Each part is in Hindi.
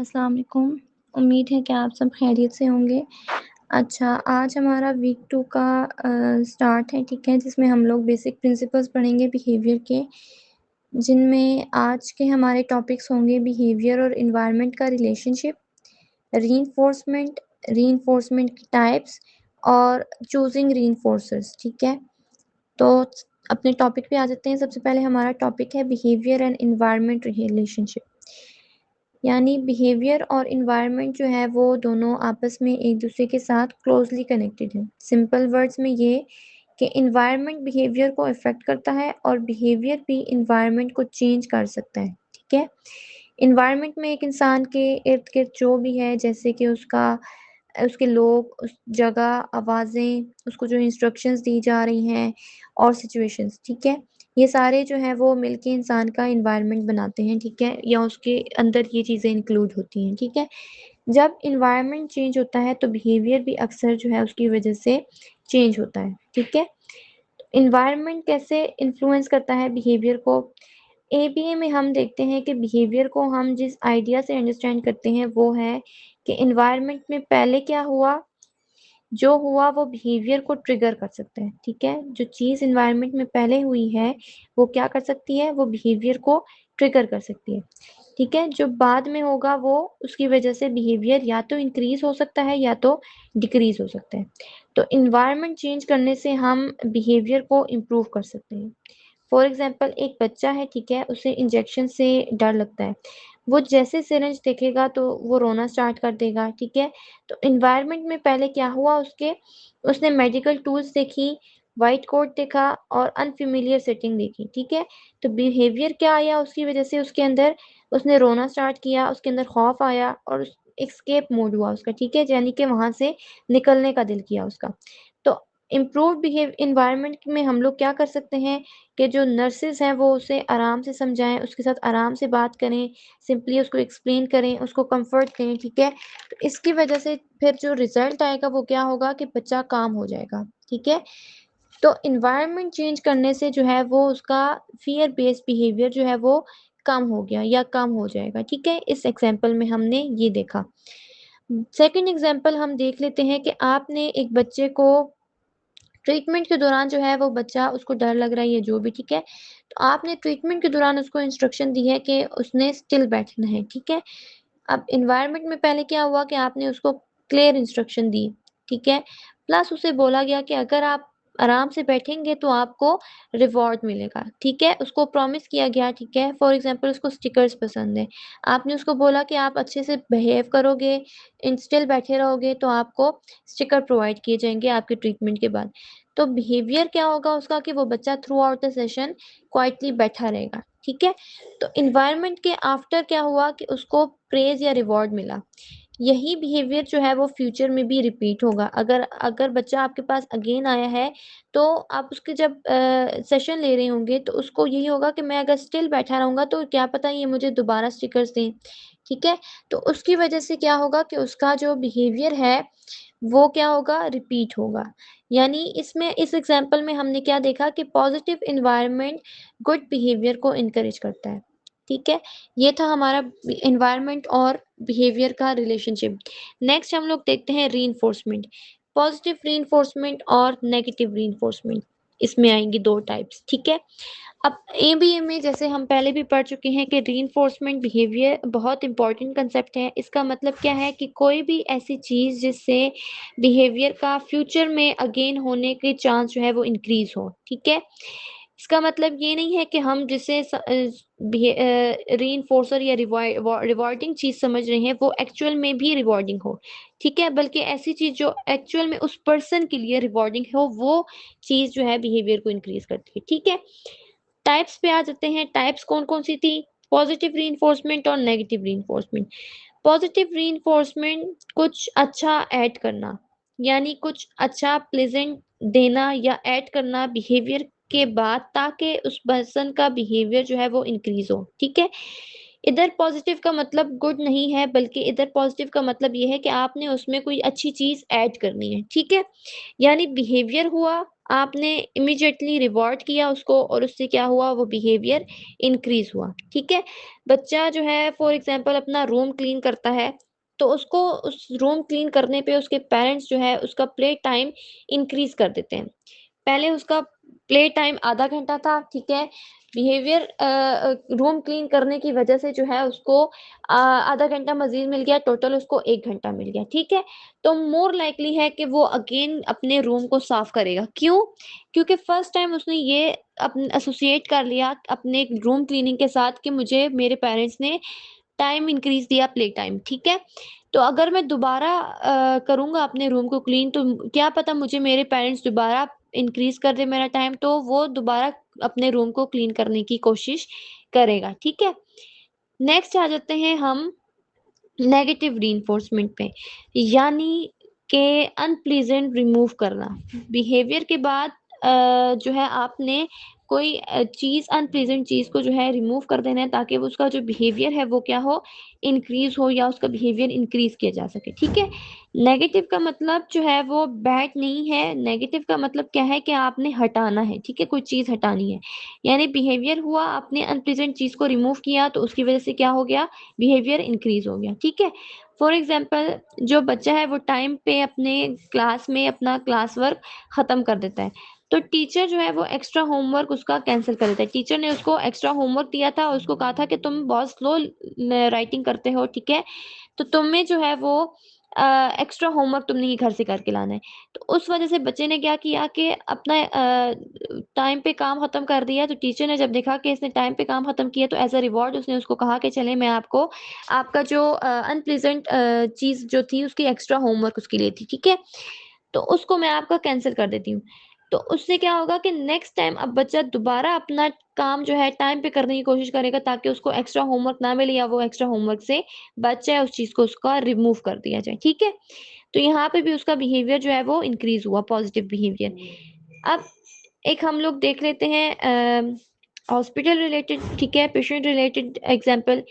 अस्सलाम वालेकुम। उम्मीद है कि आप सब खैरियत से होंगे। अच्छा, आज हमारा वीक 2 का स्टार्ट है, ठीक है? जिसमें हम लोग बेसिक प्रिंसिपल्स पढ़ेंगे बिहेवियर के, जिनमें आज के हमारे टॉपिक्स होंगे बिहेवियर और एनवायरनमेंट का रिलेशनशिप, रीइंफोर्समेंट, रीइंफोर्समेंट की टाइप्स और चूज़िंग रीइंफोर्सर्स, ठीक है? तो अपने टॉपिक पे आ जाते हैं। सबसे पहले हमारा टॉपिक है बिहेवियर एंड एनवायरनमेंट रिलेशनशिप। यानी बिहेवियर और एनवायरनमेंट जो है वो दोनों आपस में एक दूसरे के साथ क्लोजली कनेक्टेड है। सिंपल वर्ड्स में ये कि एनवायरनमेंट बिहेवियर को इफ़ेक्ट करता है और बिहेवियर भी एनवायरनमेंट को चेंज कर सकता है, ठीक है? एनवायरनमेंट में एक इंसान के इर्द-गिर्द जो भी है, जैसे कि उसके लोग, उस जगह, आवाज़ें, उसको जो इंस्ट्रक्शंस दी जा रही हैं और सिचुएशंस, ठीक है? ये सारे जो हैं वो मिलके इंसान का एनवायरनमेंट बनाते हैं, ठीक है? या उसके अंदर ये चीज़ें इंक्लूड होती हैं, ठीक है? जब एनवायरनमेंट चेंज होता है तो बिहेवियर भी अक्सर जो है उसकी वजह से चेंज होता है, ठीक है? एनवायरनमेंट कैसे इन्फ्लुएंस करता है बिहेवियर को? एबीए में हम देखते हैं कि बिहेवियर को हम जिस आइडिया से अंडरस्टैंड करते हैं वो है कि एनवायरनमेंट में पहले क्या हुआ, जो हुआ वो बिहेवियर को ट्रिगर कर सकता है, ठीक है? जो चीज़ एनवायरनमेंट में पहले हुई है, वो क्या कर सकती है? वो बिहेवियर को ट्रिगर कर सकती है, ठीक है? जो बाद में होगा वो उसकी वजह से बिहेवियर या तो इंक्रीज़ हो सकता है या तो डिक्रीज़ हो सकता है। तो एनवायरनमेंट चेंज करने से हम बिहेवियर को इम्प्रूव कर सकते हैं। फॉर एग्ज़ाम्पल एक बच्चा है, ठीक है? उसे इंजेक्शन से डर लगता है। वो जैसे सिरिंज देखेगा तो वो रोना स्टार्ट कर देगा, ठीक है? तो एनवायरनमेंट में पहले क्या हुआ उसने मेडिकल टूल्स देखी, व्हाइट कोट देखा और अनफ़ेमिलियर सेटिंग देखी, ठीक है? तो बिहेवियर क्या आया उसकी वज़ह से उसके अंदर, उसने रोना स्टार्ट किया, उसके अंदर खौफ आया और एस्केप मोड हुआ उसका, ठीक है? यानी कि वहाँ से निकलने का दिल किया उसका। तो इम्प्रूव्ड एनवायरनमेंट में हम लोग क्या कर सकते हैं कि जो नर्सेज़ हैं वो उसे आराम से समझाएँ, उसके साथ आराम से बात करें, सिंपली उसको एक्सप्लेन करें, उसको कम्फ़र्ट दें, ठीक है? तो इसकी वजह से फिर जो रिज़ल्ट आएगा वो क्या होगा कि बच्चा काम हो जाएगा, ठीक है? तो एनवायरनमेंट चेंज करने से जो है वो उसका फ़ियर बेस्ड बिहेवियर जो है वो कम हो गया या कम हो जाएगा, ठीक है? इस एग्ज़ाम्पल में हमने ये देखा। सेकंड एग्ज़ाम्पल हम देख लेते हैं कि आपने एक बच्चे को ट्रीटमेंट के दौरान जो है वो बच्चा, उसको डर लग रहा है या जो भी, ठीक है? तो आपने ट्रीटमेंट के दौरान उसको इंस्ट्रक्शन दी है कि उसने स्टिल बैठना है, ठीक है? अब एनवायरनमेंट में पहले क्या हुआ कि आपने उसको क्लियर इंस्ट्रक्शन दी, ठीक है? प्लस उसे बोला गया कि अगर आप आराम से बैठेंगे तो आपको रिवॉर्ड मिलेगा, ठीक है? उसको प्रॉमिस किया गया, ठीक है? फॉर एग्ज़ाम्पल उसको स्टिकर्स पसंद है। आपने उसको बोला कि आप अच्छे से बिहेव करोगे, स्टिल बैठे रहोगे तो आपको स्टिकर प्रोवाइड किए जाएँगे आपके ट्रीटमेंट के बाद। तो बिहेवियर क्या होगा उसका कि वो बच्चा through out the session quietly बैठा रहेगा, ठीक है? तो एनवायरनमेंट के आफ्टर क्या हुआ कि उसको प्रेज़ या रिवॉर्ड मिला। यही बिहेवियर जो है वो फ्यूचर में भी रिपीट होगा। अगर अगर बच्चा आपके पास अगेन आया है, तो आप उसके जब सेशन ले रहे होंगे तो उसको यही होगा कि मैं अगर स्टिल बैठा रहूँगा तो क्या पता ये मुझे दोबारा स्टिकर्स दें, ठीक है? तो उसकी वजह से क्या होगा कि उसका जो बिहेवियर है, वो क्या होगा, रिपीट होगा। यानी इसमें इस एग्ज़ाम्पल में हमने क्या देखा कि पॉज़िटिव एनवायरनमेंट गुड बिहेवियर को एनकरेज करता है, ठीक है? ये था हमारा एनवायरनमेंट और बिहेवियर का रिलेशनशिप। नेक्स्ट हम लोग देखते हैं रीइंफोर्समेंट। पॉज़िटिव रीइंफोर्समेंट और नेगेटिव रीइंफोर्समेंट, इसमें आएँगी 2 टाइप्स, ठीक है? अब एबीए में जैसे हम पहले भी पढ़ चुके हैं कि रीइंफोर्समेंट बिहेवियर बहुत इंपॉर्टेंट कांसेप्ट है। इसका मतलब क्या है कि कोई भी ऐसी चीज़ जिससे बिहेवियर का फ्यूचर में अगेन होने के चांस जो है वो इंक्रीज़ हो, ठीक है? इसका मतलब ये नहीं है कि हम जिसे रीइंफोर्सर या रिवॉर्डिंग चीज़ समझ रहे हैं वो एक्चुअल में भी रिवॉर्डिंग हो, ठीक है? बल्कि ऐसी चीज़ जो एक्चुअल में उस पर्सन के लिए रिवॉर्डिंग हो, वो चीज़ जो है बिहेवियर को इंक्रीज़ करती है, ठीक है? टाइप्स पे आ जाते हैं। टाइप्स कौन-कौन सी थी? पॉजिटिव रीइंफोर्समेंट और नेगेटिव रीइंफोर्समेंट। पॉजिटिव रीइंफोर्समेंट कुछ अच्छा ऐड करना, यानी कुछ अच्छा प्लेज़ेंट देना या ऐड करना बिहेवियर के बाद, ताकि उस पर्सन का बिहेवियर जो है वो इंक्रीज़ हो, ठीक है? इधर पॉजिटिव का मतलब गुड नहीं है, बल्कि इधर पॉजिटिव का मतलब ये है कि आपने उसमें कोई अच्छी चीज़ ऐड करनी है, ठीक है? यानी बिहेवियर हुआ, आपने इमीडिएटली रिवॉर्ड किया उसको और उससे क्या हुआ, वो बिहेवियर इंक्रीज़ हुआ, ठीक है? बच्चा जो है फॉर एग्ज़ाम्पल अपना रूम क्लीन करता है, तो उसको उस रूम क्लीन करने पे उसके पेरेंट्स जो है उसका प्ले टाइम इंक्रीज़ कर देते हैं। पहले उसका प्ले टाइम आधा घंटा था, ठीक है? बिहेवियर रूम क्लीन करने की वजह से जो है उसको आधा घंटा मज़ीद मिल गया, टोटल उसको 1 घंटा मिल गया, ठीक है? तो मोर लाइकली है कि वो अगेन अपने रूम को साफ करेगा। क्यों? क्योंकि फर्स्ट टाइम उसने ये एसोसिएट कर लिया अपने रूम क्लीनिंग के साथ कि मुझे मेरे पेरेंट्स ने टाइम इंक्रीज़ दिया प्ले टाइम, ठीक है? तो अगर मैं दोबारा करूँगा अपने रूम को क्लीन तो क्या पता मुझे मेरे पेरेंट्स दोबारा इंक्रीज़ कर दें मेरा टाइम, तो वो दोबारा अपने रूम को क्लीन करने की कोशिश करेगा, ठीक है? नेक्स्ट आ जाते हैं हम नेगेटिव रीइंफोर्समेंट पे, यानी कि अनप्लीज़ेंट रिमूव करना। बिहेवियर के बाद जो है आपने कोई चीज़ अनप्लीज़ेंट चीज़ को जो है रिमूव कर देना है ताकि वो उसका जो बिहेवियर है वो क्या हो, इंक्रीज़ हो या उसका बिहेवियर इंक्रीज़ किया जा सके, ठीक है? नेगेटिव का मतलब जो है वो बैड नहीं है, नेगेटिव का मतलब क्या है कि आपने हटाना है, ठीक है? कोई चीज़ हटानी है। यानी बिहेवियर हुआ, आपने अनप्लीज़ेंट चीज़ को रिमूव किया तो उसकी वज़ह से क्या हो गया, बिहेवियर इंक्रीज़ हो गया, ठीक है? फॉर एग्ज़ाम्पल जो बच्चा है वो टाइम पे अपने क्लास में अपना क्लास वर्क ख़त्म कर देता है, तो टीचर जो है वो एक्स्ट्रा होमवर्क उसका कैंसल कर देता है। टीचर ने उसको एक्स्ट्रा होमवर्क दिया था और उसको कहा था कि तुम बहुत स्लो राइटिंग करते हो, ठीक है? तो तुम्हें जो है वो एक्स्ट्रा होमवर्क तुमने ही घर से करके लाना है। तो उस वज़ह से बच्चे ने क्या किया कि अपना टाइम पे काम ख़त्म कर दिया, तो टीचर ने जब देखा कि इसने टाइम पे काम ख़त्म किया तो एज़ अ रिवार्ड उसने उसको कहा कि चलें मैं आपको आपका जो अनप्लीज़ेंट चीज़ जो थी उसकी एक्स्ट्रा होमवर्क उसके लिए थी, ठीक है? तो उसको मैं आपका कैंसल कर देती हूँ। तो उससे क्या होगा कि नेक्स्ट टाइम अब बच्चा दोबारा अपना काम जो है टाइम पे करने की कोशिश करेगा ताकि उसको एक्स्ट्रा होमवर्क ना मिले या वो एक्स्ट्रा होमवर्क से बच जाए, उस चीज़ को उसका रिमूव कर दिया जाए, ठीक है? तो यहाँ पे भी उसका बिहेवियर जो है वो इंक्रीज़ हुआ, पॉज़िटिव बिहेवियर। अब एक हम लोग देख लेते हैं हॉस्पिटल रिलेटेड, ठीक है, पेशेंट रिलेटेड एग्ज़ाम्पल।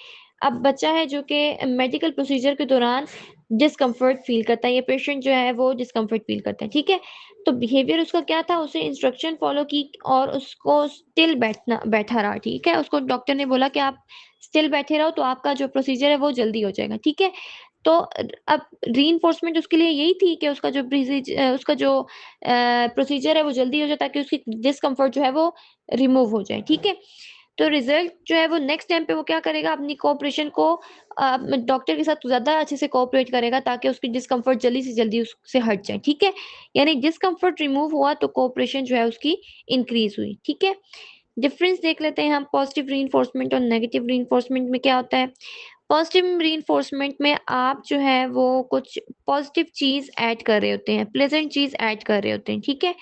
अब बच्चा है जो कि मेडिकल प्रोसीजर के दौरान डिस्कम्फ़र्ट फ़ील करता है, या पेशेंट जो है वो डिस्कम्फ़र्ट फ़ील करता है, ठीक है? तो बिहेवियर उसका क्या था, उसने इंस्ट्रक्शन फ़ॉलो की और उसको स्टिल बैठा रहा, ठीक है? उसको डॉक्टर ने बोला कि आप स्टिल बैठे रहो तो आपका जो प्रोसीजर है वो जल्दी हो जाएगा, ठीक है? तो अब रीइंफोर्समेंट उसके लिए यही थी कि उसका जो उसका जो प्रोसीजर है वो जल्दी हो जाए ताकि उसकी डिस्कम्फर्ट जो है वो रिमूव हो जाए, ठीक है? तो रिज़ल्ट जो है वो नेक्स्ट टाइम पे वो क्या करेगा, अपनी कोऑपरेशन को डॉक्टर के साथ ज़्यादा अच्छे से कोऑपरेट करेगा ताकि उसकी डिस्कम्फर्ट जल्दी से जल्दी उससे हट जाए, ठीक है? यानी डिस्कम्फर्ट रिमूव हुआ तो कोऑपरेशन जो है उसकी इंक्रीज़ हुई, ठीक है? डिफरेंस देख लेते हैं हम पॉजिटिव रीइंफोर्समेंट और नेगेटिव रीइंफोर्समेंट में क्या होता है। पॉजिटिव रीइंफोर्समेंट में आप जो है वो कुछ पॉजिटिव चीज़ ऐड कर रहे होते हैं, प्लेज़ेंट चीज़ ऐड कर रहे होते हैं, ठीक है?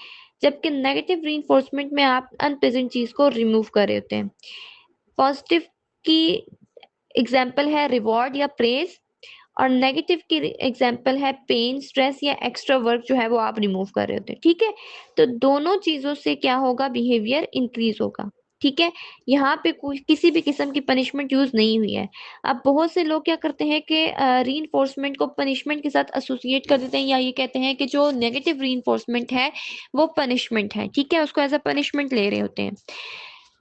जबकि नेगेटिव रीइंफोर्समेंट में आप अनप्लेज़ेंट चीज़ को रिमूव कर रहे होते हैं। पॉजिटिव की एग्ज़ाम्पल है रिवॉर्ड या प्रेज़, और नेगेटिव की एग्ज़ाम्पल है पेन, स्ट्रेस या एक्स्ट्रा वर्क जो है वो आप रिमूव कर रहे होते हैं, ठीक है? तो दोनों चीज़ों से क्या होगा, बिहेवियर इंक्रीज़ होगा, ठीक है? यहाँ पे कोई किसी भी किस्म की पनिशमेंट यूज़ नहीं हुई है। अब बहुत से लोग क्या करते हैं कि रीइंफोर्समेंट को पनिशमेंट के साथ एसोसिएट कर देते हैं, या ये कहते हैं कि जो नेगेटिव रीइंफोर्समेंट है वो पनिशमेंट है, ठीक है? उसको एज़ अ पनिशमेंट ले रहे होते हैं।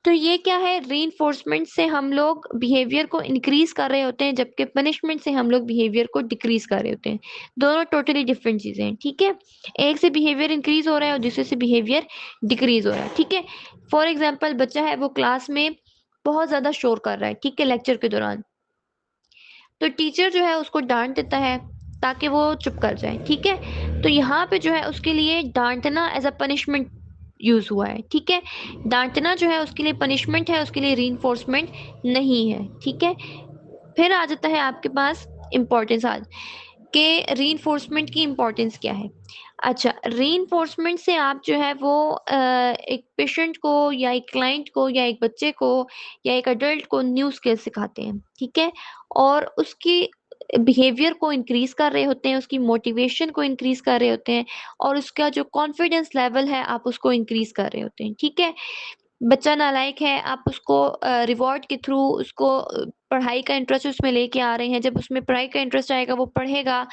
तो ये क्या है, रीइंफोर्समेंट से हम लोग बिहेवियर को इंक्रीज़ कर रहे होते हैं, जबकि पनिशमेंट से हम लोग बिहेवियर को डिक्रीज़ कर रहे होते हैं। दोनों टोटली डिफरेंट चीज़ें हैं, ठीक है? एक से बिहेवियर इंक्रीज़ हो रहा है और दूसरे से बिहेवियर डिक्रीज़ हो रहा है, ठीक है? फॉर एग्ज़ाम्पल बच्चा है वो क्लास में बहुत ज़्यादा शोर कर रहा है, ठीक है, लेक्चर के दौरान। तो टीचर जो है उसको डाँट देता है ताकि वो चुप कर जाए, ठीक है? तो यहाँ पे जो है उसके लिए डाँटना एज़ अ पनिशमेंट यूज़ हुआ है, ठीक है? डाँटना जो है उसके लिए पनिशमेंट है, उसके लिए रीइंफोर्समेंट नहीं है, ठीक है? फिर आ जाता है आपके पास इम्पोर्टेंस आज कि रीइंफोर्समेंट की इम्पोर्टेंस क्या है? अच्छा, रीइंफोर्समेंट से आप जो है वो एक पेशेंट को या एक क्लाइंट को या एक बच्चे को या एक एडल्ट को न्यू स्किल सिखाते हैं, ठीक है? और उसकी बिहेवियर को इंक्रीज़ कर रहे होते हैं, उसकी मोटिवेशन को इंक्रीज़ कर रहे होते हैं और उसका जो कॉन्फिडेंस लेवल है आप उसको इंक्रीज़ कर रहे होते हैं, ठीक है? बच्चा नालायक है, आप उसको रिवॉर्ड के थ्रू उसको पढ़ाई का इंटरेस्ट उसमें लेके आ रहे हैं। जब उसमें पढ़ाई का इंटरेस्ट आएगा, वो पढ़ेगा।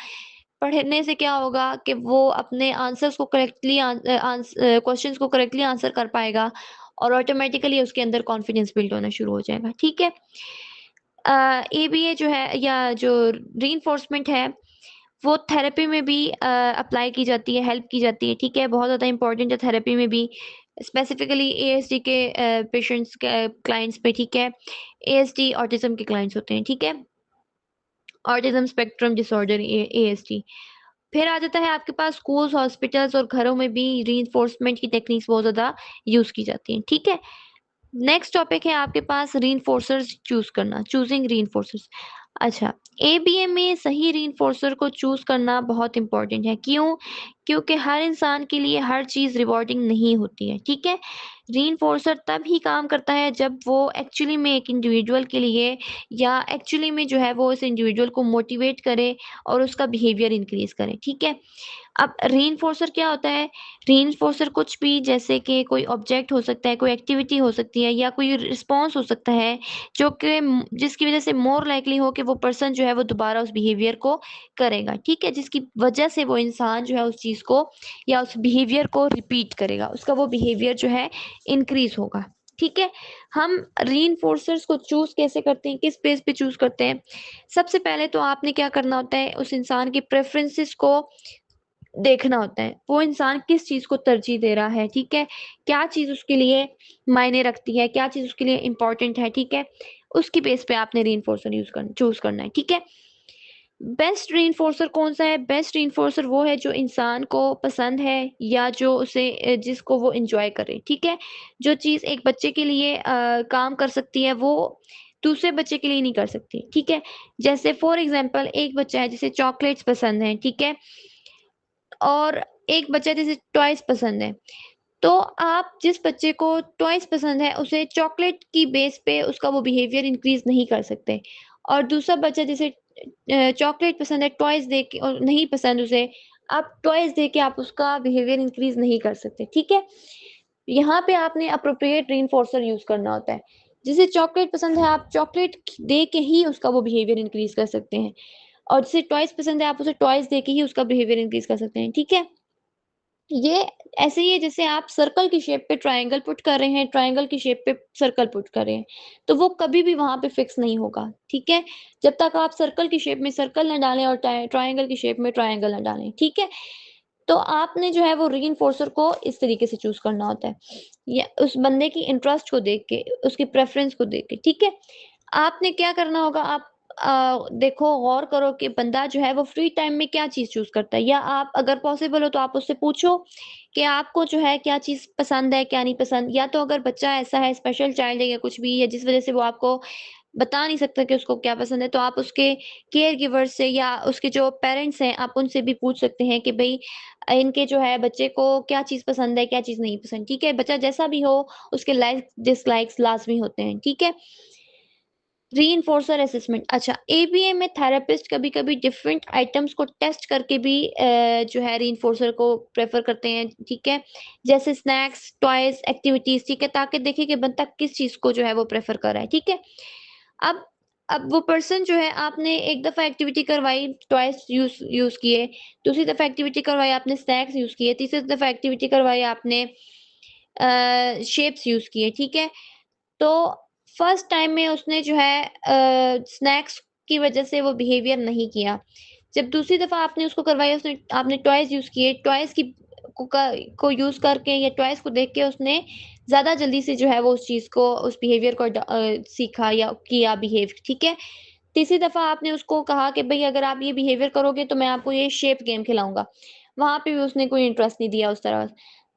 पढ़ने से क्या होगा कि वो अपने आंसर्स को करेक्टली क्वेश्चंस को करेक्टली आंसर कर पाएगा और ऑटोमैटिकली उसके अंदर कॉन्फिडेंस बिल्ड होना शुरू हो जाएगा, ठीक है? एबीए जो है या जो रीइंफोर्समेंट है, वो थेरेपी में भी अप्लाई की जाती है, हेल्प की जाती है, ठीक है? बहुत ज़्यादा इम्पोर्टेंट है थेरेपी में भी, स्पेसिफिकली एएसडी के पेशेंट्स के क्लाइंट्स पे, ठीक है? एएसडी ऑटिज़्म के क्लाइंट्स होते हैं, ठीक है? Autism spectrum disorder ASD. फिर आ जाता है आपके पास स्कूल्स, हॉस्पिटल्स और घरों में भी रीइंफोर्समेंट की टेक्निक्स बहुत ज़्यादा यूज़ की जाती हैं, ठीक है? नेक्स्ट टॉपिक है आपके पास रीइंफोर्सर्स चूज़ करना, चूज़िंग रीइंफोर्सर्स। अच्छा, एबीए में सही रीइंफोर्सर को चूज़ करना बहुत इम्पोर्टेंट है, क्यों? क्योंकि हर इंसान के लिए हर चीज़ रिवॉर्डिंग नहीं होती है, ठीक है? रीइंफोर्सर तब ही काम करता है जब वो एक्चुअली में एक इंडिविजुअल के लिए या एक्चुअली में जो है वो उस इंडिविजुअल को मोटिवेट करे और उसका बिहेवियर इंक्रीज़ करे, ठीक है? अब रीइंफोर्सर क्या होता है? रीइंफोर्सर कुछ भी, जैसे कि कोई ऑब्जेक्ट हो सकता है, कोई एक्टिविटी हो सकती है या कोई रिस्पॉन्स हो सकता है, जो कि जिसकी वज़ह से मोर लाइकली हो कि वो पर्सन जो है वो दोबारा उस बिहेवियर को करेगा, ठीक है? जिसकी वज़ह से वो इंसान जो है उस चीज़ को या उस बिहेवियर को रिपीट करेगा, उसका वो बिहेवियर जो है इंक्रीज़ होगा, ठीक है? हम रीइंफोर्सर्स को चूज़ कैसे करते हैं, किस बेस पे चूज़ करते हैं? सबसे पहले तो आपने क्या करना होता है, उस इंसान के प्रेफ़रेंसेस को देखना होता है। वो इंसान किस चीज़ को तरजीह दे रहा है, ठीक है? क्या चीज़ उसके लिए मायने रखती है, क्या चीज़ उसके लिए इम्पोर्टेंट है, ठीक है? उसकी बेस पे आपने रीइंफोर्सर चूज़ करना है, ठीक है? बेस्ट रीइंफोर्सर कौन-सा है? बेस्ट रीइंफोर्सर वो है जो इंसान को पसंद है या जो उसे जिसको वो एन्जॉय करे, ठीक है? जो चीज़ एक बच्चे के लिए काम कर सकती है, वो दूसरे बच्चे के लिए नहीं कर सकती, ठीक है? जैसे फॉर एग्ज़ाम्पल एक बच्चा है जिसे चॉकलेट्स पसंद हैं, ठीक है? और एक बच्चा जिसे टॉयज़ पसंद है। तो आप जिस बच्चे को टॉयज़ पसंद है, उसे चॉकलेट की बेस पे उसका वो बिहेवियर इंक्रीज़ नहीं कर सकते। और दूसरा बच्चा जिसे चॉकलेट पसंद है, टॉयज़ दे के और नहीं पसंद उसे, आप टॉयज़ दे के आप उसका बिहेवियर इंक्रीज़ नहीं कर सकते, ठीक है? यहाँ पे आपने एप्रोप्रिएट रीइंफोर्सर यूज़ करना होता है। जिसे चॉकलेट पसंद है, आप चॉकलेट दे के ही उसका वो बिहेवियर इंक्रीज़ कर सकते हैं। और जिसे टॉयज़ पसंद है, आप उसे टॉयज़ देके ही उसका बिहेवियर इंक्रीज़ कर सकते हैं, ठीक है? ये ऐसे ही है जैसे आप सर्कल की शेप पे ट्रायंगल पुट कर रहे हैं, ट्रायंगल की शेप पे सर्कल पुट कर रहे हैं, तो वो कभी भी वहाँ पे फिक्स नहीं होगा, ठीक है? जब तक आप सर्कल की शेप में सर्कल ना डालें और ट्रायंगल की शेप में ट्रायंगल ना डालें, ठीक है? तो आपने जो है वो रीइंफोर्सर को इस तरीके से चूज़ करना होता है, या उस बंदे की इंटरेस्ट को देख के, उसकी प्रेफ़रेंस को देख के, ठीक है? आपने क्या करना होगा, आप देखो, गौर करो कि बंदा जो है वो फ्री टाइम में क्या चीज़ चूज़ करता है, या आप अगर पॉसिबल हो तो आप उससे पूछो कि आपको जो है क्या चीज़ पसंद है, क्या नहीं पसंद। या तो अगर बच्चा ऐसा है, स्पेशल चाइल्ड है या कुछ भी है जिस वज़ह से वो आपको बता नहीं सकता कि उसको क्या पसंद है, तो आप उसके केयर-गिवर्स से या उसके जो पेरेंट्स हैं, आप उनसे भी पूछ सकते हैं कि भई इनके जो है बच्चे को क्या चीज़ पसंद है, क्या चीज़ नहीं पसंद, ठीक है? बच्चा जैसा भी हो, उसके लाइक्स डिसलाइक्स लाज़मी होते हैं, ठीक है? रीइंफोर्सर असेसमेंट। अच्छा, एबीए में थेरेपिस्ट कभी-कभी डिफरेंट आइटम्स को टेस्ट करके भी जो है रीइंफोर्सर को प्रेफ़र करते हैं, ठीक है? जैसे स्नैक्स, टॉयज़, एक्टिविटीज़, ठीक है? ताकि देखें कि बंदा किस चीज़ को जो है वो प्रेफ़र कर रहा है, ठीक है? अब अब वो पर्सन जो है, आपने एक दफ़ा एक्टिविटी करवाई, टॉयज़ यूज़ किए, दूसरी दफ़ा एक्टिविटी करवाई आपने स्नैक्स यूज़ किए, तीसरी दफ़ा एक्टिविटी करवाई आपने शेप्स यूज़ किए, ठीक है? तो फर्स्ट टाइम में उसने जो है स्नैक्स की वज़ह से वो बिहेवियर नहीं किया। जब दूसरी दफ़ा आपने उसको करवाया, उसने आपने टॉयज़ यूज़ किए, टॉयज़ की को यूज़ करके या टॉयज़ को देख के उसने ज़्यादा जल्दी से जो है वो उस चीज़ को, उस बिहेवियर को सीखा या किया बिहेव, ठीक है? तीसरी दफ़ा आपने उसको कहा कि भई अगर आप ये बिहेवियर करोगे तो मैं आपको ये शेप गेम खिलाऊँगा। वहाँ पे भी उसने कोई इंटरेस्ट नहीं दिया उस तरह।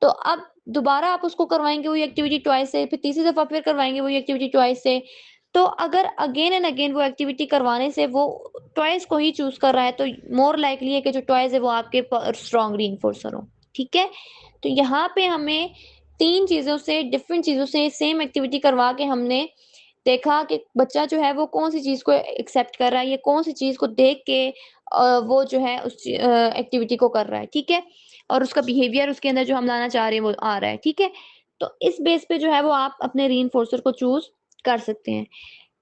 तो अब दोबारा आप उसको करवाएँगे वही एक्टिविटी टॉयज़ से, फिर तीसरी दफ़ा फिर करवाएँगे वही एक्टिविटी टॉयज़ से। तो अगर अगेन एंड अगेन वो एक्टिविटी करवाने से वो टॉयज़ को ही चूज़ कर रहा है, तो मोर लाइकली है कि जो टॉयज़ है वो आपके स्ट्रॉन्ग रीइंफोर्सर हों, ठीक है? तो यहाँ पे हमें 3 चीज़ों से, डिफरेंट चीज़ों से सेम एक्टिविटी करवा के हमने देखा कि बच्चा जो है वो कौन-सी चीज़ को एक्सेप्ट कर रहा है, या कौन-सी चीज़ को देख के वो जो है उस एक्टिविटी को कर रहा है, ठीक है? और उसका बिहेवियर उसके अंदर जो हम लाना चाह रहे हैं वो आ रहा है, ठीक है? तो इस बेस पे जो है वो आप अपने रीइंफोर्सर को चूज़ कर सकते हैं।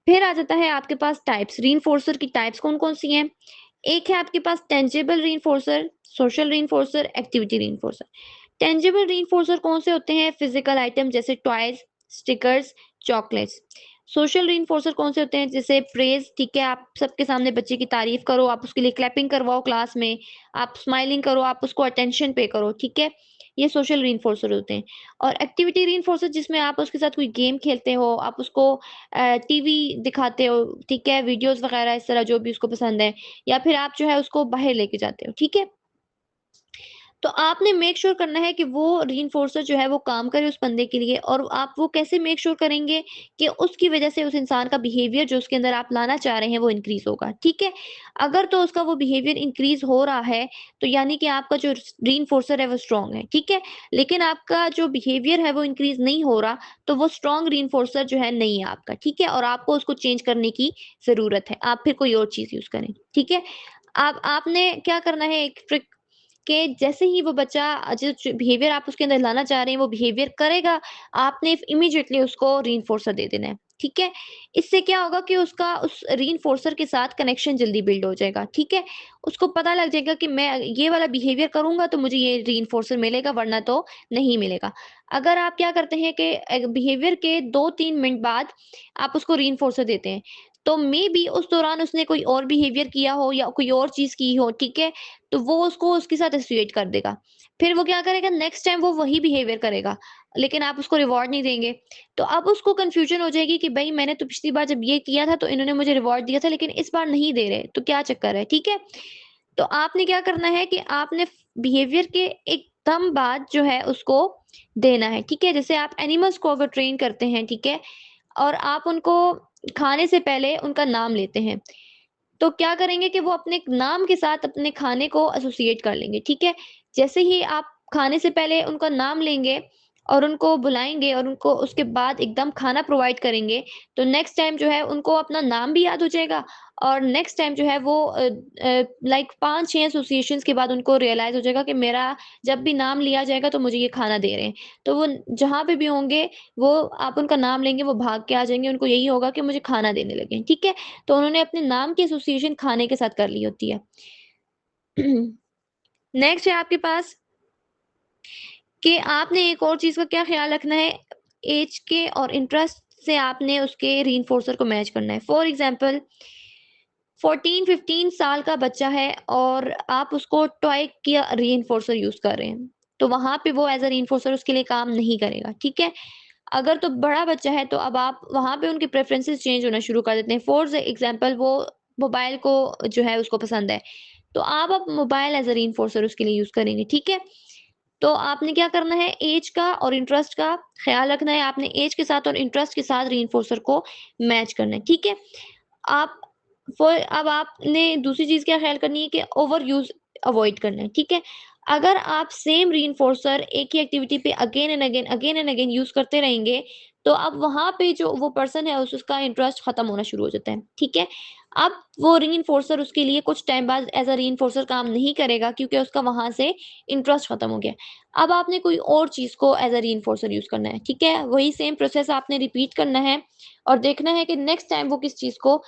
फिर आ जाता है आपके पास टाइप्स, रीइंफोर्सर की टाइप्स कौन-कौन सी हैं? एक है आपके पास टेंजिबल रीइंफोर्सर, सोशल रीइंफोर्सर, एक्टिविटी रीइंफोर्सर। टेंजिबल रीइंफोर्सर कौन से होते हैं? फिजिकल आइटम जैसे टॉयज, स्टिकर्स, चॉकलेट्स। सोशल रीइंफोर्सर कौन से होते हैं? जैसे प्रेज, ठीक है, आप सबके सामने बच्चे की तारीफ करो, आप उसके लिए क्लैपिंग करवाओ क्लास में, आप स्माइलिंग करो, आप उसको अटेंशन पे करो, ठीक है? ये सोशल रीइंफोर्सर होते हैं। और एक्टिविटी रीइंफोर्सर जिसमें आप उसके साथ कोई गेम खेलते हो, आप उसको टीवी दिखाते हो, ठीक है? वीडियोज़ वगैरह इस तरह जो भी उसको पसंद है, या फिर आप जो है उसको बाहर लेके जाते हो, ठीक है? तो आपने मेक श्योर करना है कि वो रीइंफोर्सर जो है वो काम करे उस बंदे के लिए, और आप वो कैसे मेक श्योर करेंगे कि उसकी वजह से उस इंसान का बिहेवियर जो उसके अंदर आप लाना चाह रहे हैं वो इंक्रीज होगा, ठीक है? अगर तो उसका वो बिहेवियर इंक्रीज हो रहा है, तो यानी कि आपका जो रीइंफोर्सर है वो स्ट्रांग है, ठीक है? लेकिन आपका जो बिहेवियर है वो इंक्रीज नहीं हो रहा, तो वो स्ट्रांग रीइंफोर्सर जो है नहीं है आपका, ठीक है? और आपको उसको चेंज करने की जरूरत है, आप फिर कोई और चीज यूज करें, ठीक है? आपने क्या करना है, एक ट्रिक कि जैसे ही वो बच्चा जो बिहेवियर आप उसके अंदर लाना चाह रहे हैं वो बिहेवियर करेगा, आपने इमीडिएटली उसको रीइंफोर्सर दे देना है, ठीक है? इससे क्या होगा कि उसका उस रीइंफोर्सर के साथ कनेक्शन जल्दी बिल्ड हो जाएगा, ठीक है? उसको पता लग जाएगा कि मैं ये वाला बिहेवियर करूँगा तो मुझे ये रीइंफोर्सर मिलेगा, वरना तो नहीं मिलेगा। अगर आप क्या करते हैं कि बिहेवियर के 2-3 मिनट बाद आप उसको रीइंफोर्सर देते हैं, तो मेबी उस दौरान उसने कोई और बिहेवियर किया हो या कोई और चीज़ की हो, ठीक है? तो वो उसको उसके साथ एसोसिएट कर देगा। फिर वो क्या करेगा, नेक्स्ट टाइम वो वही बिहेवियर करेगा, लेकिन आप उसको रिवॉर्ड नहीं देंगे। तो अब उसको कन्फ्यूज़न हो जाएगी कि भई मैंने तो पिछली बार जब ये किया था तो इन्होंने मुझे रिवॉर्ड दिया था, लेकिन इस बार नहीं दे रहे, तो क्या चक्कर है, ठीक है? तो आपने क्या करना है कि आपने बिहेवियर के एकदम बाद जो है उसको देना है, ठीक है? जैसे आप एनिमल्स को अगर ट्रेन करते हैं, ठीक है? और आप उनको खाने से पहले उनका नाम लेते हैं। तो क्या करेंगे कि वो अपने नाम के साथ अपने खाने को एसोसिएट कर लेंगे, ठीक है? जैसे ही आप खाने से पहले उनका नाम लेंगे और उनको बुलाएँगे और उनको उसके बाद एकदम खाना प्रोवाइड करेंगे, तो नेक्स्ट टाइम जो है उनको अपना नाम भी याद हो जाएगा, और नेक्स्ट टाइम जो है वो लाइक 5-6 एसोसिएशंस के बाद उनको रियलाइज़ हो जाएगा कि मेरा जब भी नाम लिया जाएगा तो मुझे ये खाना दे रहे हैं। तो वो जहाँ पे भी होंगे, वो आप उनका नाम लेंगे, वो भाग के आ जाएँगे, उनको यही होगा कि मुझे खाना देने लगे हैं, ठीक है? तो उन्होंने अपने नाम की एसोसिएशन खाने के साथ कर ली होती है। नेक्स्ट है आपके पास कि आपने एक और चीज़ का क्या ख़्याल रखना है, ऐज के और इंटरेस्ट से आपने उसके रीइंफोर्सर को मैच करना है। फॉर एग्ज़ाम्पल 14-15 साल का बच्चा है और आप उसको टॉय का रीइंफोर्सर यूज़ कर रहे हैं, तो वहाँ पे वो एज़ अ रीइंफोर्सर उसके लिए काम नहीं करेगा, ठीक है? अगर तो बड़ा बच्चा है तो अब आप वहाँ पे उनके प्रेफ़रेंसेस चेंज होना शुरू कर देते हैं। फॉर एग्ज़ाम्पल वो मोबाइल को जो है उसको पसंद है, तो आप अब मोबाइल एज़ अ रीइंफोर्सर उसके लिए यूज़ करेंगे, ठीक है? तो आपने क्या करना है, ऐज का और इंटरेस्ट का ख़्याल रखना है, आपने ऐज के साथ और इंटरेस्ट के साथ रीइंफोर्सर को मैच करना है, ठीक है? आप अब आपने दूसरी चीज़ क्या ख़्याल करनी है कि ओवर यूज़ अवॉइड करना है, ठीक है? अगर आप सेम रीइंफोर्सर एक ही एक्टिविटी पे अगेन एंड अगेन यूज़ करते रहेंगे, तो अब वहाँ पे जो वो पर्सन है उसका इंटरेस्ट ख़त्म होना शुरू हो जाता है, ठीक है? अब वो रीइंफोर्सर उसके लिए कुछ टाइम बाद एज़ अ रीइंफोर्सर काम नहीं करेगा, क्योंकि उसका वहाँ से इंटरेस्ट ख़त्म हो गया। अब आपने कोई और चीज़ को एज़ अ रीइंफोर्सर यूज़ करना है, ठीक है? वही सेम प्रोसेस आपने रिपीट करना है और देखना है कि नेक्स्ट टाइम वो किस चीज़ को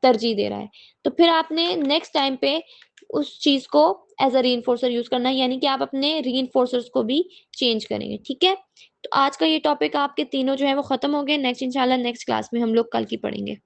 तरजीह दे रहा है। तो फिर आपने नेक्स्ट टाइम पे उस चीज़ को एज़ अ रीइंफोर्सर यूज़ करना है, यानी कि आप अपने रीइंफोर्सर्स को भी चेंज करेंगे, ठीक है? तो आज का ये टॉपिक आपके तीनों जो है वो खत्म हो गए। नेक्स्ट इंशाल्लाह नेक्स्ट क्लास में हम लोग कल की पढ़ेंगे।